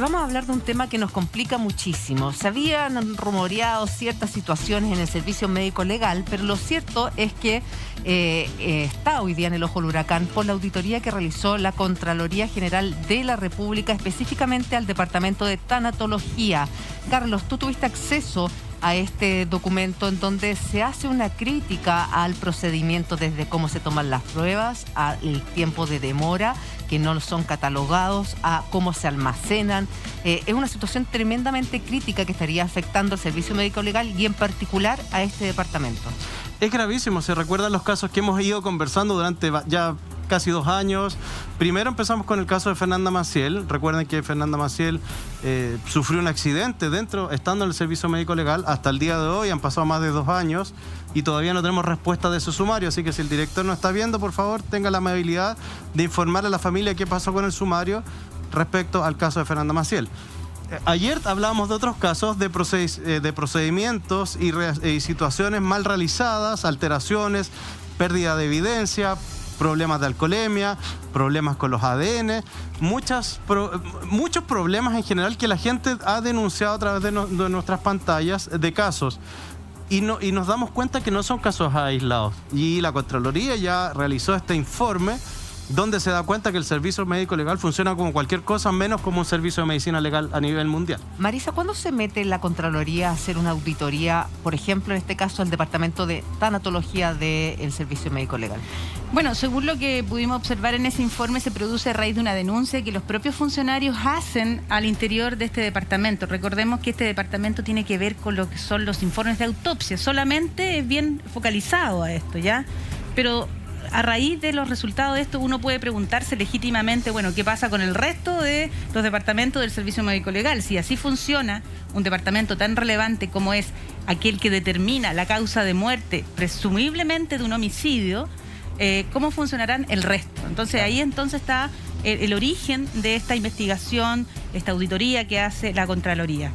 vamos a hablar de un tema que nos complica muchísimo. Se habían rumoreado ciertas situaciones en el servicio médico legal, pero lo cierto es que está hoy día en el ojo del huracán por la auditoría que realizó la Contraloría General de la República, específicamente al Departamento de Tanatología. Carlos, tú tuviste acceso a este documento en donde se hace una crítica al procedimiento, desde cómo se toman las pruebas, al tiempo de demora, que no son catalogados, a cómo se almacenan. Es una situación tremendamente crítica que estaría afectando al servicio médico legal y en particular a este departamento. Es gravísimo, se recuerdan los casos que hemos ido conversando durante ya casi 2 años. Primero empezamos con el caso de Fernanda Maciel. Recuerden que Fernanda Maciel sufrió un accidente estando en el servicio médico legal. Hasta el día de hoy han pasado más de 2 años y todavía no tenemos respuesta de su sumario. Así que si el director no está viendo, por favor, tenga la amabilidad de informar a la familia qué pasó con el sumario respecto al caso de Fernanda Maciel. Ayer hablábamos de otros casos de procedimientos y situaciones mal realizadas, alteraciones, pérdida de evidencia, problemas de alcoholemia, problemas con los ADN, muchos problemas en general que la gente ha denunciado a través de nuestras pantallas de casos. Y nos damos cuenta que no son casos aislados. Y la Contraloría ya realizó este informe donde se da cuenta que el servicio médico legal funciona como cualquier cosa, menos como un servicio de medicina legal a nivel mundial. Marisa, ¿cuándo se mete la Contraloría a hacer una auditoría, por ejemplo, en este caso, al Departamento de Tanatología del Servicio Médico Legal? Bueno, según lo que pudimos observar en ese informe, se produce a raíz de una denuncia que los propios funcionarios hacen al interior de este departamento. Recordemos que este departamento tiene que ver con lo que son los informes de autopsia, solamente es bien focalizado a esto, ¿ya? Pero a raíz de los resultados de esto, uno puede preguntarse legítimamente, bueno, ¿qué pasa con el resto de los departamentos del Servicio Médico Legal? Si así funciona un departamento tan relevante como es aquel que determina la causa de muerte, presumiblemente de un homicidio, ¿cómo funcionarán el resto? Entonces ahí está el origen de esta investigación, esta auditoría que hace la Contraloría.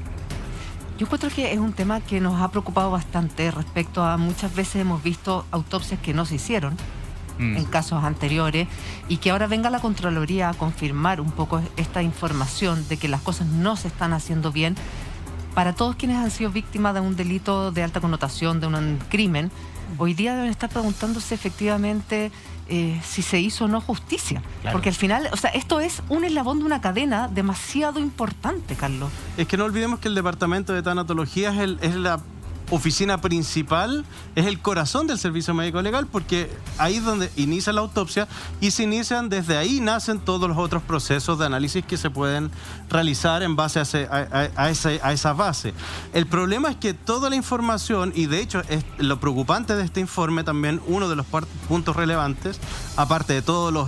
Yo encuentro que es un tema que nos ha preocupado bastante respecto a muchas veces hemos visto autopsias que no se hicieron en casos anteriores, y que ahora venga la Contraloría a confirmar un poco esta información de que las cosas no se están haciendo bien para todos quienes han sido víctimas de un delito de alta connotación, de un crimen. Hoy día deben estar preguntándose efectivamente si se hizo o no justicia. Claro. Porque al final, o sea, esto es un eslabón de una cadena demasiado importante, Carlos. Es que no olvidemos que el Departamento de Tanatología es la oficina principal, es el corazón del servicio médico legal, porque ahí es donde inicia la autopsia y desde ahí nacen todos los otros procesos de análisis que se pueden realizar en base a esa base. El problema es que toda la información, y de hecho es lo preocupante de este informe también, uno de los puntos relevantes, aparte de todas las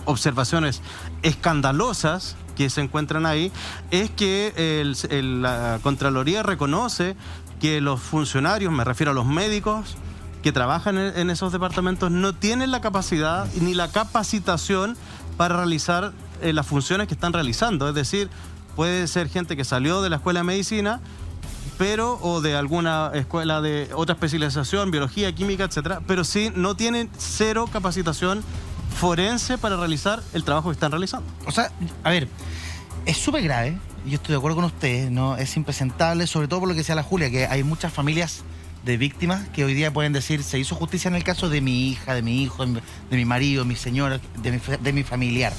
observaciones escandalosas que se encuentran ahí, es que la Contraloría reconoce que los funcionarios, me refiero a los médicos que trabajan en esos departamentos, no tienen la capacidad ni la capacitación para realizar las funciones que están realizando. Es decir, puede ser gente que salió de la escuela de medicina, o de alguna escuela de otra especialización, biología, química, etcétera, pero sí no tienen cero capacitación forense para realizar el trabajo que están realizando. O sea, a ver, es súper grave, yo estoy de acuerdo con ustedes, ¿no? Es impresentable, sobre todo por lo que decía la Julia, que hay muchas familias de víctimas que hoy día pueden decir, se hizo justicia en el caso de mi hija, de mi hijo, de mi marido, de mi señora, de mi familiar.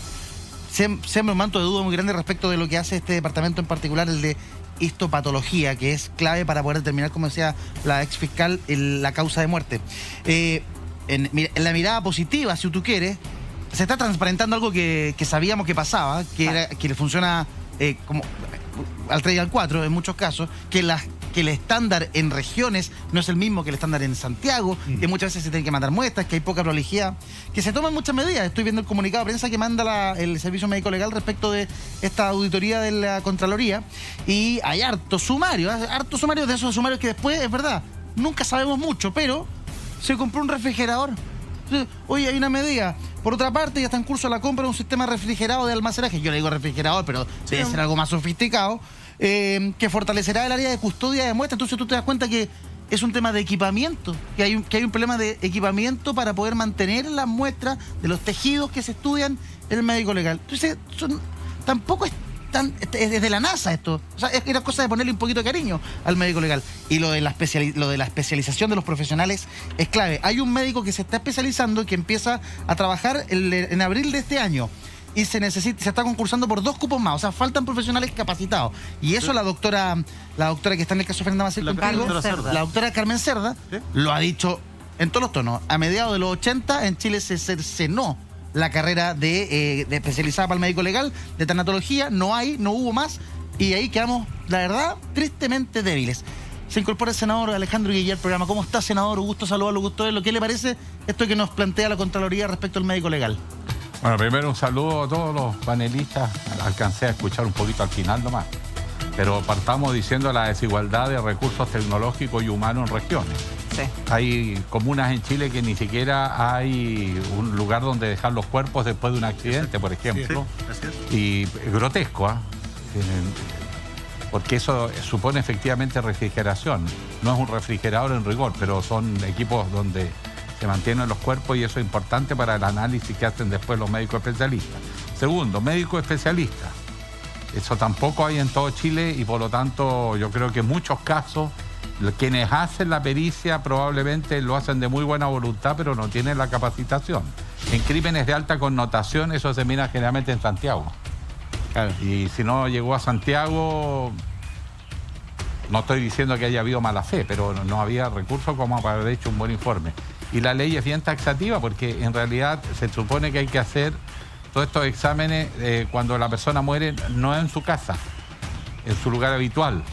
Siempre un manto de duda muy grande respecto de lo que hace este departamento en particular, el de histopatología, que es clave para poder determinar, como decía la ex fiscal, la causa de muerte. En la mirada positiva, si tú quieres, se está transparentando algo que sabíamos que pasaba, que le funciona como al 3 y al 4 en muchos casos, que el estándar en regiones no es el mismo que el estándar en Santiago, que muchas veces se tienen que mandar muestras, que hay poca prolijidad, que se toman muchas medidas. Estoy viendo el comunicado de prensa que manda el Servicio Médico Legal respecto de esta auditoría de la Contraloría, y hay hartos sumarios de esos sumarios que después, es verdad, nunca sabemos mucho, pero se compró un refrigerador. Oye, hay una medida. Por otra parte, ya está en curso la compra de un sistema refrigerado de almacenaje. Yo le digo refrigerador, pero debe ser algo más sofisticado, que fortalecerá el área de custodia de muestras. Entonces tú te das cuenta que es un tema de equipamiento, que hay un problema de equipamiento para poder mantener las muestras de los tejidos que se estudian en el médico legal. Entonces, tampoco es es de la NASA esto. O sea, era cosa de ponerle un poquito de cariño al médico legal. Y lo de la especialización de los profesionales es clave. Hay un médico que se está especializando y que empieza a trabajar en abril de este año. Y se está concursando por 2 cupos más. O sea, faltan profesionales capacitados. Y eso la doctora que está en el caso Fernanda Macías contigo, la doctora Carmen Cerda, ¿sí?, lo ha dicho en todos los tonos. A mediados de los 80 en Chile se cercenó la carrera de especializada para el médico legal, de tanatología. No hubo más. Y ahí quedamos, la verdad, tristemente débiles. Se incorpora el senador Alejandro Guillén al programa. ¿Cómo está, senador? Gusto saludarlo, gusto verlo. ¿Qué le parece esto que nos plantea la Contraloría respecto al médico legal? Bueno, primero un saludo a todos los panelistas. Alcancé a escuchar un poquito al final nomás. Pero partamos diciendo la desigualdad de recursos tecnológicos y humanos en regiones. Sí. Hay comunas en Chile que ni siquiera hay un lugar donde dejar los cuerpos después de un accidente, por ejemplo. Sí, y grotesco, ¿eh? Porque eso supone efectivamente refrigeración. No es un refrigerador en rigor, pero son equipos donde se mantienen los cuerpos y eso es importante para el análisis que hacen después los médicos especialistas. Segundo, médicos especialistas. Eso tampoco hay en todo Chile y por lo tanto yo creo que en muchos casos quienes hacen la pericia probablemente lo hacen de muy buena voluntad, pero no tienen la capacitación. En crímenes de alta connotación eso se mira generalmente en Santiago. Claro. Y si no llegó a Santiago, no estoy diciendo que haya habido mala fe, pero no había recursos como para haber hecho un buen informe. Y la ley es bien taxativa porque en realidad se supone que hay que hacer todos estos exámenes cuando la persona muere, no en su casa, en su lugar habitual.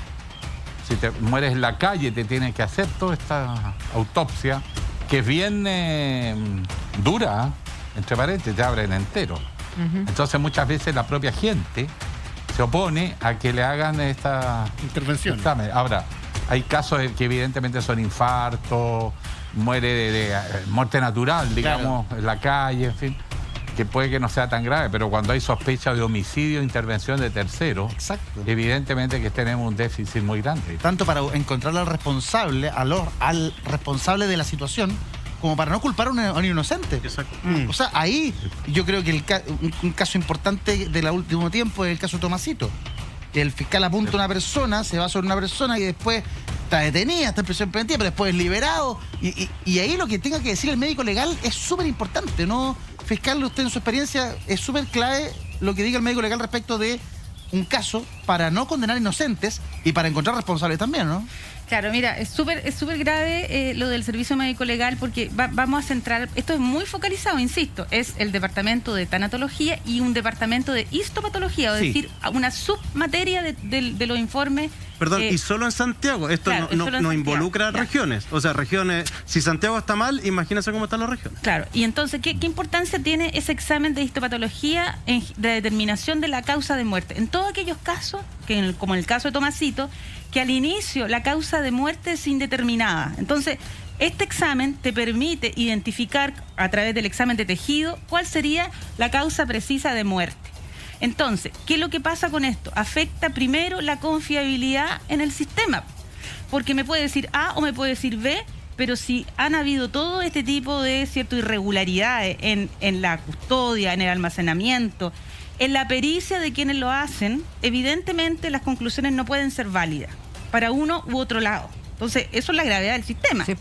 Si te mueres en la calle, te tienen que hacer toda esta autopsia, que es bien dura, entre paréntesis, te abren entero. Entonces muchas veces la propia gente se opone a que le hagan esta intervención. Ahora, hay casos que evidentemente son infartos, muere de muerte natural, digamos, claro, en la calle, en fin, que puede que no sea tan grave, pero cuando hay sospecha de homicidio, intervención de terceros, exacto, evidentemente que tenemos un déficit muy grande. Tanto para encontrar al responsable, al responsable de la situación, como para no culpar a un inocente. Exacto. O sea, ahí yo creo que un caso importante del último tiempo es el caso Tomasito. El fiscal apunta a una persona, se va sobre una persona y después está detenida, está en prisión preventiva, pero después es liberado. Y ahí lo que tenga que decir el médico legal es súper importante, ¿no? Fiscal, usted en su experiencia es súper clave lo que diga el médico legal respecto de un caso para no condenar inocentes y para encontrar responsables también, ¿no? Claro, mira, es súper grave lo del servicio médico legal porque vamos a centrar, esto es muy focalizado, insisto, es el departamento de tanatología y un departamento de histopatología, es decir, una submateria de los informes. Perdón, y solo en Santiago, esto claro, no involucra regiones, o sea, regiones, si Santiago está mal, imagínense cómo están las regiones. Claro, y entonces, ¿qué importancia tiene ese examen de histopatología de determinación de la causa de muerte? En todos aquellos casos, como en el caso de Tomasito, que al inicio la causa de muerte es indeterminada. Entonces, este examen te permite identificar a través del examen de tejido cuál sería la causa precisa de muerte. Entonces, ¿qué es lo que pasa con esto? Afecta primero la confiabilidad en el sistema, porque me puede decir A o me puede decir B, pero si han habido todo este tipo de irregularidades en la custodia, en el almacenamiento, en la pericia de quienes lo hacen, evidentemente las conclusiones no pueden ser válidas para uno u otro lado. Entonces, eso es la gravedad del sistema. Sí.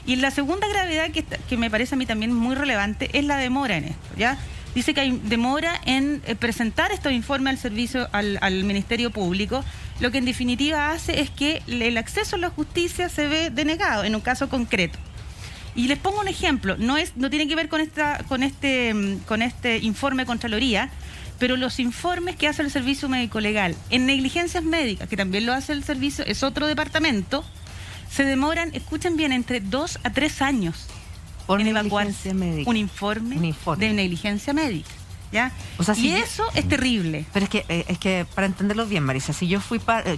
Y la segunda gravedad que me parece a mí también muy relevante es la demora en esto, ¿ya? Dice que hay demora en presentar estos informes al servicio, al Ministerio Público, lo que en definitiva hace es que el acceso a la justicia se ve denegado en un caso concreto. Y les pongo un ejemplo, no tiene que ver con este informe de Contraloría, pero los informes que hace el Servicio Médico Legal en negligencias médicas, que también lo hace el servicio, es otro departamento, se demoran, escuchen bien, entre 2 a 3 años por en evacuar médica. un informe de negligencia médica. ¿Ya? O sea, y eso es terrible. Pero es que para entenderlo bien, Marisa, si yo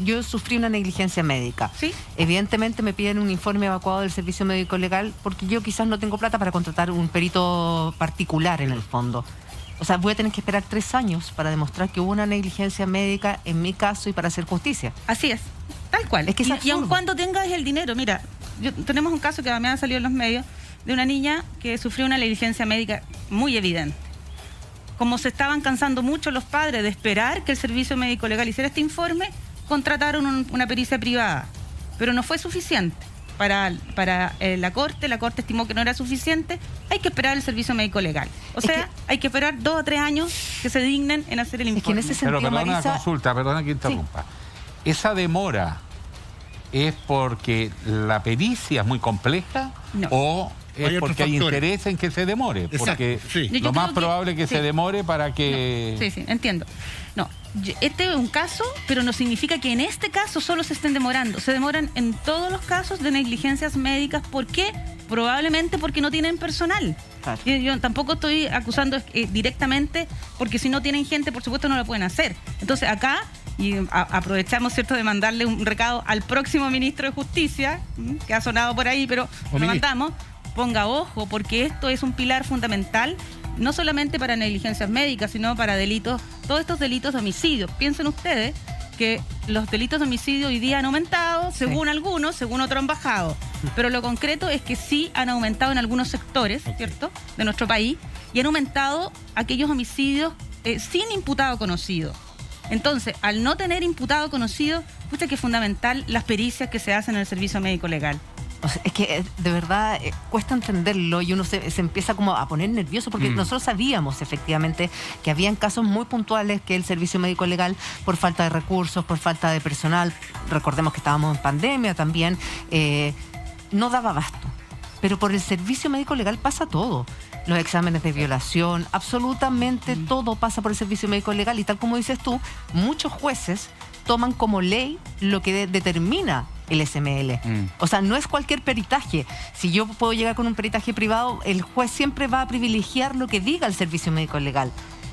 yo sufrí una negligencia médica, ¿sí? Evidentemente me piden un informe evacuado del Servicio Médico Legal porque yo quizás no tengo plata para contratar un perito particular en el fondo. O sea, voy a tener que esperar 3 años para demostrar que hubo una negligencia médica en mi caso y para hacer justicia. Así es, tal cual. Es que y aun cuando tengas el dinero, mira, tenemos un caso que me ha salido en los medios de una niña que sufrió una negligencia médica muy evidente. como se estaban cansando mucho los padres de esperar que el servicio médico legal hiciera este informe, contrataron una pericia privada, pero no fue suficiente. Para la Corte estimó que no era suficiente, hay que esperar el servicio médico legal. O sea, hay que esperar 2 o 3 años que se dignen en hacer el informe. Es que en ese sentido, Pero perdona Marisa, una consulta, perdona que interrumpa. Sí. ¿Esa demora es porque la pericia es muy compleja o es porque hay interés en que se demore? Porque lo más probable es que se demore para que... No, sí, entiendo. No, este es un caso, pero no significa que en este caso solo se estén demorando. Se demoran en todos los casos de negligencias médicas. ¿Por qué? Probablemente porque no tienen personal. Claro. Yo tampoco estoy acusando directamente, porque si no tienen gente, por supuesto, no lo pueden hacer. Entonces acá, y aprovechamos, ¿cierto?, de mandarle un recado al próximo ministro de Justicia, que ha sonado por ahí, pero lo mandamos, ponga ojo, porque esto es un pilar fundamental, no solamente para negligencias médicas, sino para delitos, todos estos delitos de homicidio. Piensen ustedes que los delitos de homicidio hoy día han aumentado, según algunos, según otros han bajado. Pero lo concreto es que sí han aumentado en algunos sectores, ¿cierto?, de nuestro país, y han aumentado aquellos homicidios sin imputado conocido. Entonces, al no tener imputado conocido, escucha que es fundamental las pericias que se hacen en el servicio médico legal. O sea, es que de verdad cuesta entenderlo y uno se empieza como a poner nervioso porque nosotros sabíamos efectivamente que habían casos muy puntuales que el servicio médico legal, por falta de recursos, por falta de personal, recordemos que estábamos en pandemia también, no daba abasto. Pero por el servicio médico legal pasa todo. Los exámenes de violación, absolutamente todo pasa por el servicio médico legal y tal como dices tú, muchos jueces toman como ley lo que determina el SML. O sea, no es cualquier peritaje. Si yo puedo llegar con un peritaje privado, el juez siempre va a privilegiar lo que diga el servicio médico legal.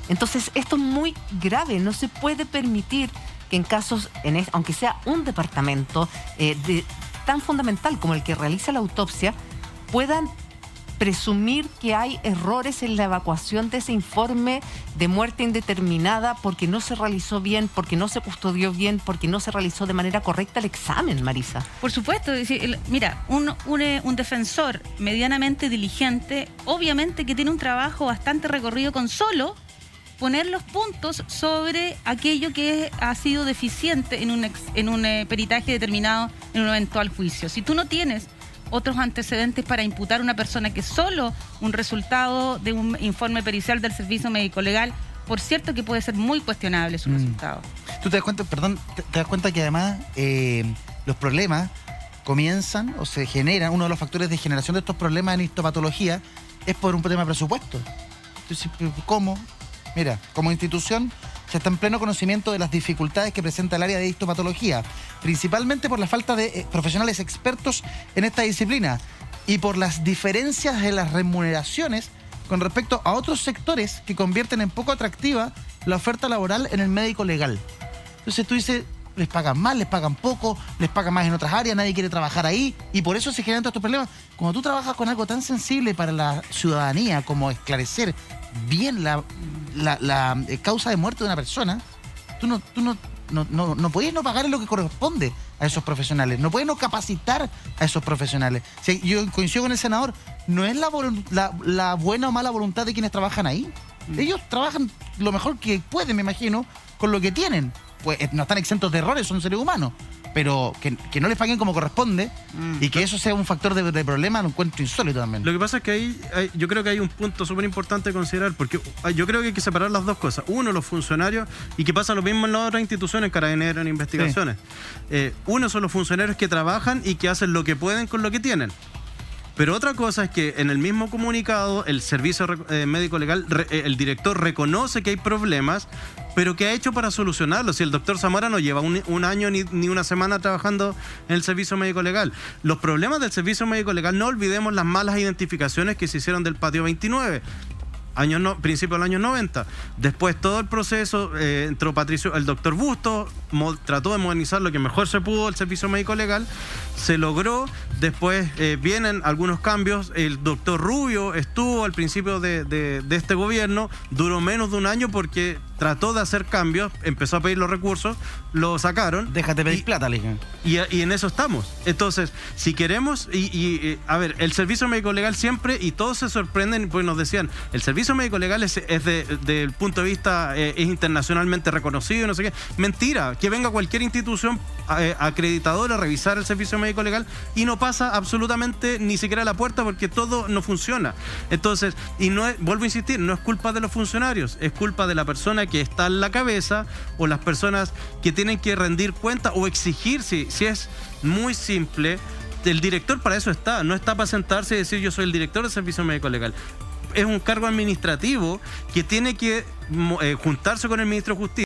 Entonces, esto es muy grave. No se puede permitir que en casos, aunque sea un departamento tan fundamental como el que realiza la autopsia, puedan presumir que hay errores en la evacuación de ese informe de muerte indeterminada porque no se realizó bien, porque no se custodió bien, porque no se realizó de manera correcta el examen, Marisa. Por supuesto, mira, un defensor medianamente diligente, obviamente que tiene un trabajo bastante recorrido con solo poner los puntos sobre aquello que ha sido deficiente en un peritaje determinado en un eventual juicio. Si tú no tienes otros antecedentes para imputar a una persona que solo un resultado de un informe pericial del servicio médico legal, por cierto que puede ser muy cuestionable su resultado. ¿Tú te das cuenta, te das cuenta que además los problemas comienzan o se generan, uno de los factores de generación de estos problemas en histopatología es por un tema de presupuesto? Entonces, ¿cómo? Mira, como institución se está en pleno conocimiento de las dificultades que presenta el área de histopatología, principalmente por la falta de profesionales expertos en esta disciplina y por las diferencias en las remuneraciones con respecto a otros sectores que convierten en poco atractiva la oferta laboral en el médico legal. Entonces tú dices, les pagan mal, les pagan poco, les pagan más en otras áreas, nadie quiere trabajar ahí y por eso se generan todos estos problemas. Cuando tú trabajas con algo tan sensible para la ciudadanía como esclarecer bien la causa de muerte de una persona, tú no puedes no pagarle lo que corresponde a esos profesionales, no puedes no capacitar a esos profesionales. Si yo coincido con el senador, no es la buena o mala voluntad de quienes trabajan ahí. Ellos trabajan lo mejor que pueden, me imagino, con lo que tienen. Pues no están exentos de errores, son seres humanos, pero que no les paguen como corresponde y que eso sea un factor de problema, lo encuentro insólito también. Lo que pasa es que yo creo que hay un punto súper importante a considerar, porque yo creo que hay que separar las dos cosas. Uno, los funcionarios, y que pasa lo mismo en las otras instituciones, Carabineros, en investigaciones. Sí. Uno son los funcionarios que trabajan y que hacen lo que pueden con lo que tienen. Pero otra cosa es que en el mismo comunicado, el servicio médico legal, el director reconoce que hay problemas, pero ¿qué ha hecho para solucionarlos? Si el doctor Zamora no lleva un año ni una semana trabajando en el servicio médico legal. Los problemas del servicio médico legal, no olvidemos las malas identificaciones que se hicieron del patio 29. Principio del año 90. Después todo el proceso, entró el doctor Busto, trató de modernizar lo que mejor se pudo el servicio médico legal, se logró, después vienen algunos cambios, el doctor Rubio estuvo al principio de este gobierno, duró menos de un año porque trató de hacer cambios, empezó a pedir los recursos, lo sacaron. Déjate pedir plata, le dije. Y en eso estamos. Entonces, si queremos, a ver, el servicio médico legal siempre, y todos se sorprenden, pues nos decían, el servicio médico legal es del punto de vista, es internacionalmente reconocido, no sé qué. Mentira, que venga cualquier institución acreditadora a revisar el servicio médico legal y no pasa absolutamente ni siquiera a la puerta porque todo no funciona. Entonces, y no es, vuelvo a insistir, no es culpa de los funcionarios, es culpa de la persona que está en la cabeza o las personas que tienen que rendir cuenta o exigir, si es muy simple, el director para eso está, no está para sentarse y decir yo soy el director del servicio médico legal. Es un cargo administrativo que tiene que juntarse con el ministro de Justicia.